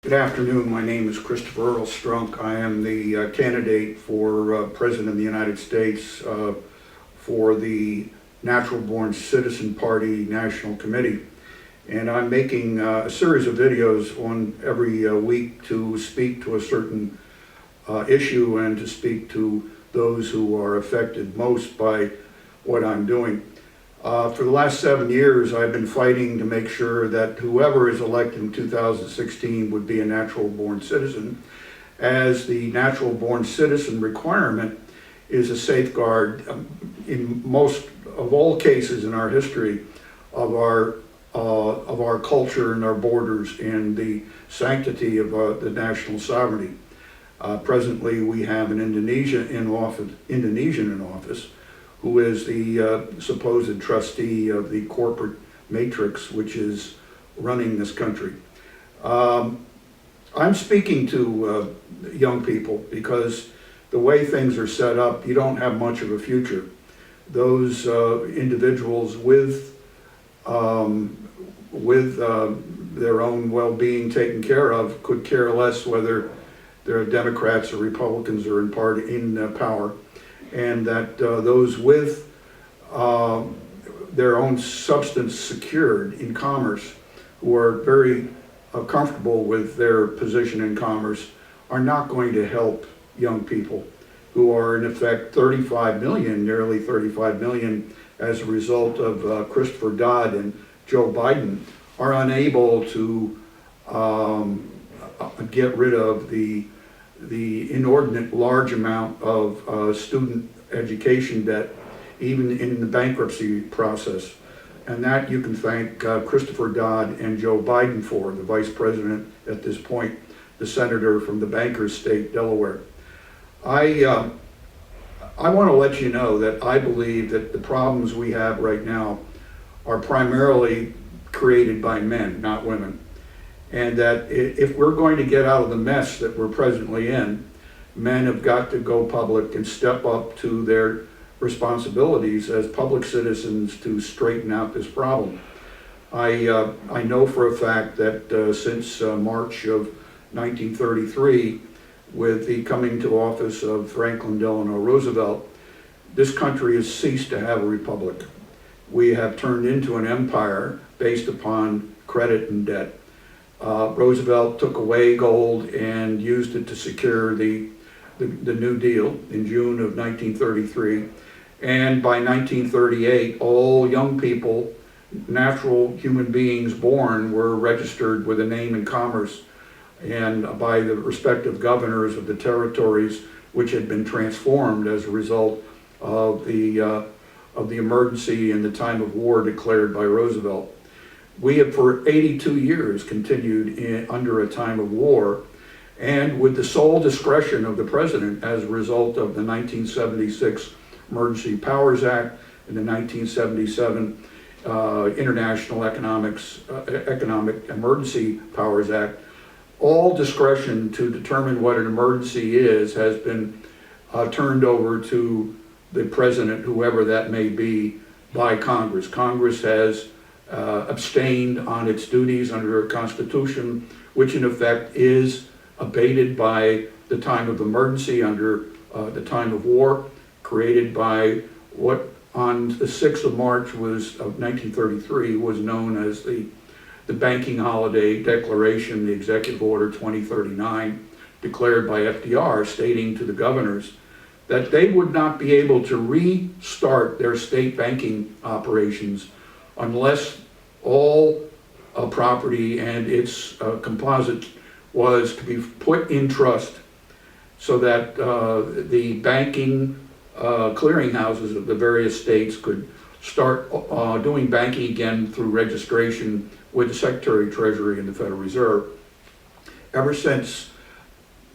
Good afternoon. My name is EARL STRUNK. I am the candidate for President of the United States for the Natural Born Citizen Party National Committee. And I'm making a series of videos on every week to speak to a certain issue and to speak to those who are affected most by what I'm doing. For the last 7 years, I've been fighting to make sure that whoever is elected in 2016 would be a natural born citizen, as the natural born citizen requirement is a safeguard in most of all cases in our history of our culture and our borders and the sanctity of the national sovereignty. Presently, we have an Indonesian in office who is the supposed trustee of the corporate matrix which is running this country. I'm speaking to young people because the way things are set up, you don't have much of a future. Those individuals with their own well-being taken care of could care less whether they're Democrats or Republicans are in power. And that those with their own substance secured in commerce, who are very comfortable with their position in commerce, are not going to help young people who are in effect 35 million, nearly 35 million, as a result of Christopher Dodd and Joe Biden, are unable to get rid of the inordinate large amount of student education debt, even in the bankruptcy process. And that you can thank Christopher Dodd and Joe Biden for, the vice president at this point, the senator from the banker's state, Delaware. I want to let you know that I believe that the problems we have right now are primarily created by men, not women. And that if we're going to get out of the mess that we're presently in, men have got to go public and step up to their responsibilities as public citizens to straighten out this problem. I know for a fact that since March of 1933, with the coming to office of Franklin Delano Roosevelt, this country has ceased to have a republic. We have turned into an empire based upon credit and debt. Roosevelt took away gold and used it to secure the New Deal in June of 1933. And by 1938, all young people, natural human beings born, were registered with a name in commerce and by the respective governors of the territories which had been transformed as a result of the emergency and the time of war declared by Roosevelt. We have for 82 years continued under a time of war, and with the sole discretion of the president as a result of the 1976 Emergency Powers Act and the 1977 International Economic Emergency Powers Act, all discretion to determine what an emergency is has been turned over to the president, whoever that may be, by Congress. Congress has abstained on its duties under a constitution, which in effect is abated by the time of emergency under the time of war, created by what on the 6th of March of 1933 was known as the Banking Holiday Declaration, the Executive Order 2039, declared by FDR, stating to the governors that they would not be able to restart their state banking operations unless all property and its composite was to be put in trust, so that the banking clearinghouses of the various states could start doing banking again through registration with the Secretary of Treasury and the Federal Reserve. Ever since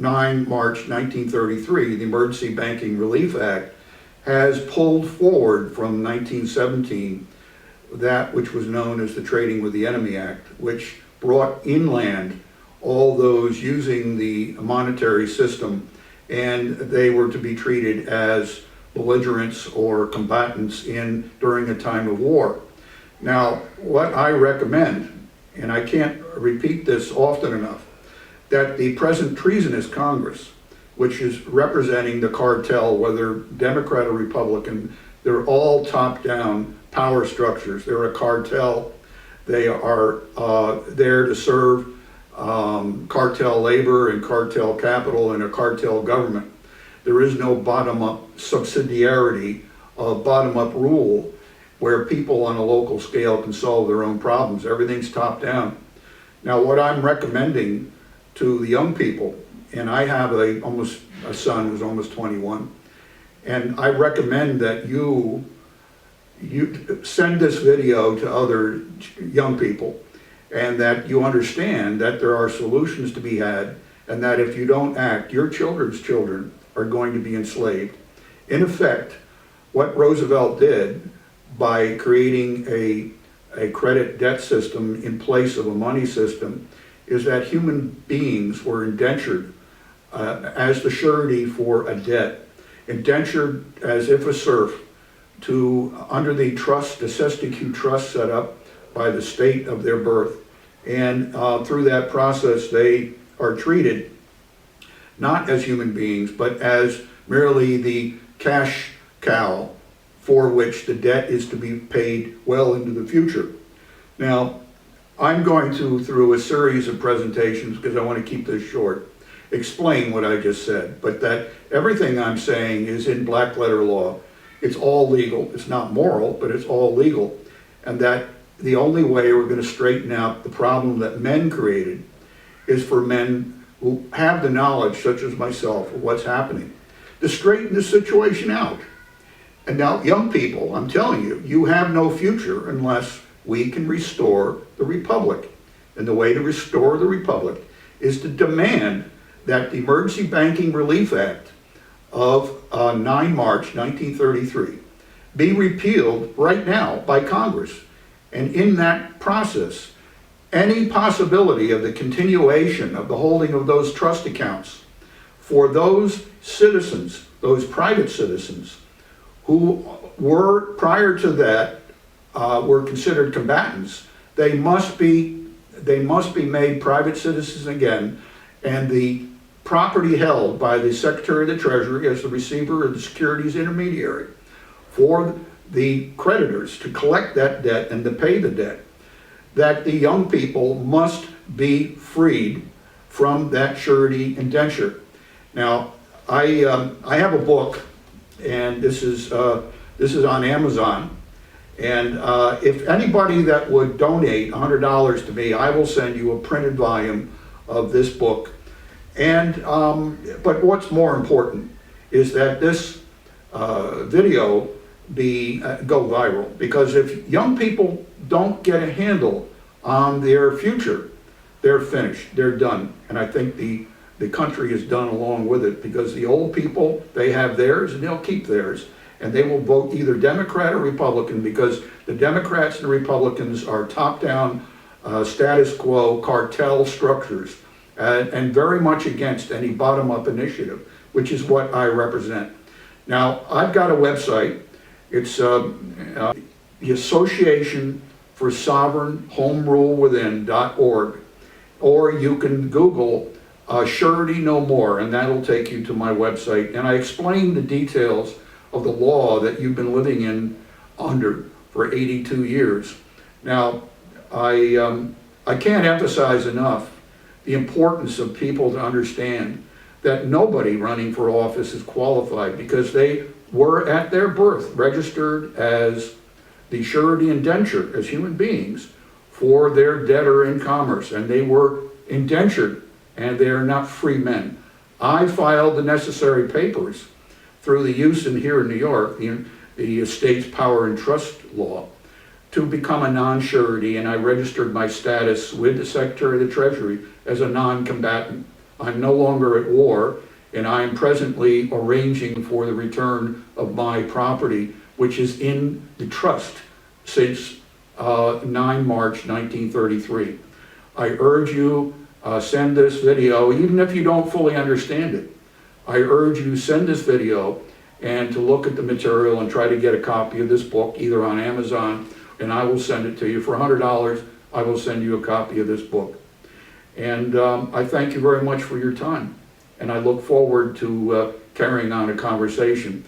9 March 1933, the Emergency Banking Relief Act has pulled forward from 1917 that which was known as the Trading with the Enemy Act, which brought inland all those using the monetary system, and they were to be treated as belligerents or combatants during a time of war. Now, what I recommend, and I can't repeat this often enough, that the present treasonous Congress, which is representing the cartel, whether Democrat or Republican, they're all top-down power structures. They're a cartel. They are there to serve cartel labor and cartel capital and a cartel government. There is no bottom-up subsidiarity of bottom-up rule where people on a local scale can solve their own problems. Everything's top-down. Now, what I'm recommending to the young people, and I have a son who's almost 21, and I recommend that you send this video to other young people, and that you understand that there are solutions to be had, and that if you don't act, your children's children are going to be enslaved. In effect, what Roosevelt did by creating a credit debt system in place of a money system is that human beings were indentured as the surety for a debt, indentured as if a serf to under the trust, the Sestacue trust set up by the state of their birth. And through that process, they are treated not as human beings, but as merely the cash cow for which the debt is to be paid well into the future. Now, I'm going to, through a series of presentations, because I want to keep this short, explain what I just said, but that everything I'm saying is in black letter law. It's all legal. It's not moral, but it's all legal. And that the only way we're going to straighten out the problem that men created is for men who have the knowledge, such as myself, of what's happening, to straighten the situation out. And now, young people, I'm telling you, you have no future unless we can restore the Republic. And the way to restore the Republic is to demand that the Emergency Banking Relief Act of 9 March 1933 be repealed right now by Congress. And in that process, any possibility of the continuation of the holding of those trust accounts for those citizens, those private citizens, who were prior to that were considered combatants, they must be made private citizens again, and the property held by the Secretary of the Treasury as the receiver of the securities intermediary for the creditors to collect that debt and to pay the debt, that the young people must be freed from that surety indenture. Now, I have a book, and this is on Amazon, and if anybody that would donate $100 to me, I will send you a printed volume of this book. And but what's more important is that this video go viral, because if young people don't get a handle on their future, they're finished, they're done. And I think the country is done along with it, because the old people, they have theirs and they'll keep theirs, and they will vote either Democrat or Republican, because the Democrats and the Republicans are top-down status quo cartel structures, and very much against any bottom-up initiative, which is what I represent. Now, I've got a website. It's the Association for Sovereign Home Rule Within.org, or you can Google Surety No More, and that'll take you to my website. And I explain the details of the law that you've been living in under for 82 years. Now, I can't emphasize enough the importance of people to understand that nobody running for office is qualified, because they were at their birth registered as the surety indenture as human beings for their debtor in commerce, and they were indentured, and they are not free men. I filed the necessary papers through the use here in New York, the Estates Power and Trust Law, to become a non-surety, and I registered my status with the Secretary of the Treasury as a non-combatant. I'm no longer at war, and I am presently arranging for the return of my property, which is in the trust since 9 March 1933. I urge you, send this video, even if you don't fully understand it. I urge you, send this video and to look at the material and try to get a copy of this book, either on Amazon, and I will send it to you. For $100, I will send you a copy of this book. And I thank you very much for your time. And I look forward to carrying on a conversation.